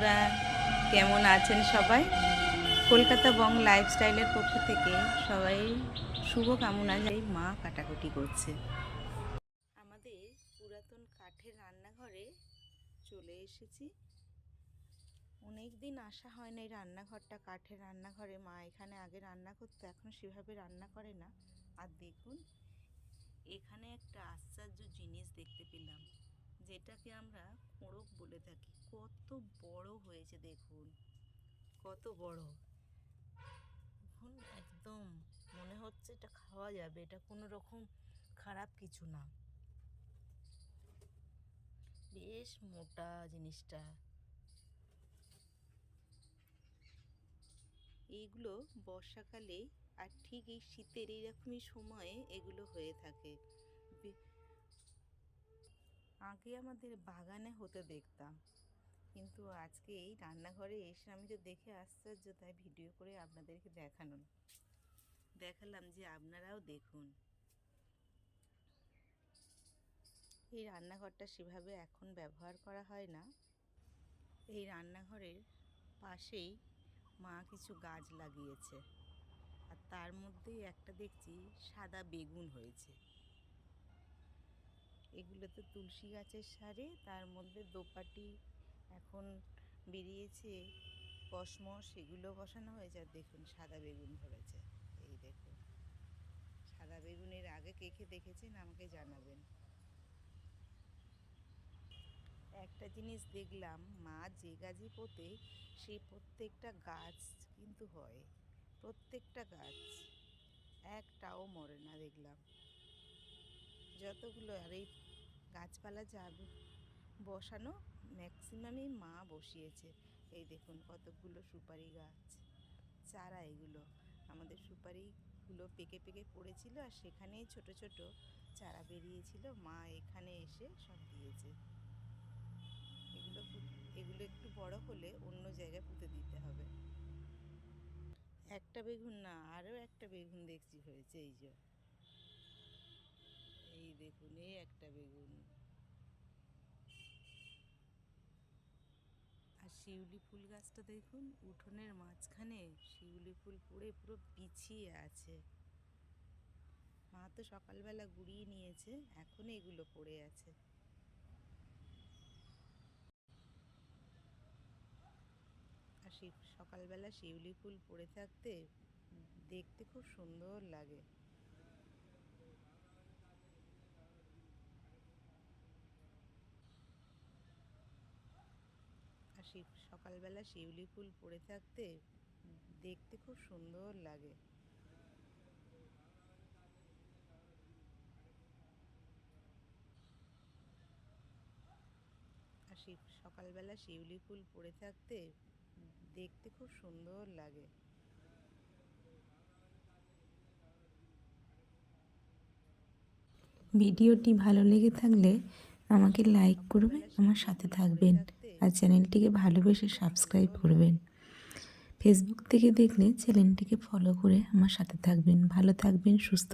বন্ধুরা, কেমন আছেন সবাই? কলকাতা বং লাইফস্টাইলের পক্ষ থেকে সবাই শুভ কামনা জানাই। মা কাটাকুটি করছে। আমাদের পুরাতন কাঠের রান্নাঘরে চলে এসেছি। অনেক দিন আসা হয় না এই রান্নাঘরটা, কাঠের রান্নাঘরে। মা এখানে আগে রান্না করতো, এখন সেভাবে রান্না করে না। আর দেখুন, এখানে একটা আশ্চর্য জিনিস দেখতে পেলাম, যেটাকে আমরা খোঁড়ক বলে থাকি। কত বড় হয়েছে দেখুন, কত বড়! দেখুন, একদম মনে হচ্ছে এটা খাওয়া যাবে, এটা কোনো রকম খারাপ কিছু না। বেশ মোটা জিনিসটা। এইগুলো বর্ষাকালে আর ঠিক এই শীতের এইরকমই সময়ে এগুলো হয়ে থাকে। আগে আমাদের বাগানে হতে দেখতাম, কিন্তু আজকে এই রান্নাঘরে এসে আমি তো দেখে আশ্চর্য, তাই ভিডিও করে আপনাদেরকে দেখালাম যে আপনারাও দেখুন। এই রান্নাঘরটা সেভাবে এখন ব্যবহার করা হয় না। এই রান্নাঘরের পাশেই মা কিছু গাছ লাগিয়েছে, আর তার মধ্যেই একটা দেখছি সাদা বেগুন হয়েছে। এগুলো তো তুলসী গাছের সারে, তার মধ্যে দোপাটি এখন বেরিয়েছে, কসমস, এগুলো বসানো হয়েছে। আর দেখুন সাদা বেগুন ধরেছে। এই দেখুন সাদা বেগুনের আগে কে কে দেখেছেন আমাকে জানাবেন। একটা জিনিস দেখলাম, মা যে গাছই পোঁতে সেই প্রত্যেকটা গাছ কিন্তু হয়, প্রত্যেকটা গাছ একটাও মরে না দেখলাম। যতগুলো আর এই গাছপালা যা বসানো ম্যাক্সিমামই মা বসিয়েছে। এই দেখুন কতগুলো সুপারি গাছ চারা। এগুলো আমাদের সুপারিগুলো পেকে পেকে পড়েছিল, আর সেখানেই ছোট ছোট চারা বেরিয়েছিল, মা এখানে এসে সব দিয়েছে। এগুলো একটু বড় হলে অন্য জায়গায় পুঁতে দিতে হবে। একটা বেগুন না, আরও একটা বেগুন দেখছি হয়েছে। এই দেখুন, এই একটা বেগুন। আর শিউলি ফুল গাছটা দেখুন, উঠোনের মাঝখানে শিউলি ফুল পড়ে পুরো পিছিয়ে আছে। মা তো সকালবেলা গুড়িয়ে নিয়েছে, এখন এগুলো পড়ে আছে। আর সকালবেলা শিউলি ফুল পড়ে থাকতে দেখতে খুব সুন্দর লাগে। আর সকালবেলা শিউলি ফুল পড়ে থাকতে দেখতে খুব সুন্দর লাগে। আর সকালবেলা শিউলি ফুল পড়ে থাকতে দেখতে খুব সুন্দর লাগে। ভিডিওটি ভালো লেগে থাকলে আমাকে লাইক করবেন, আমার সাথে থাকবেন, আর চ্যানেলটিকে ভালোবেসে সাবস্ক্রাইব করবেন। ফেসবুক থেকে দেখলে চ্যানেলটিকে ফলো করে আমার সাথে থাকবেন। ভালো থাকবেন, সুস্থ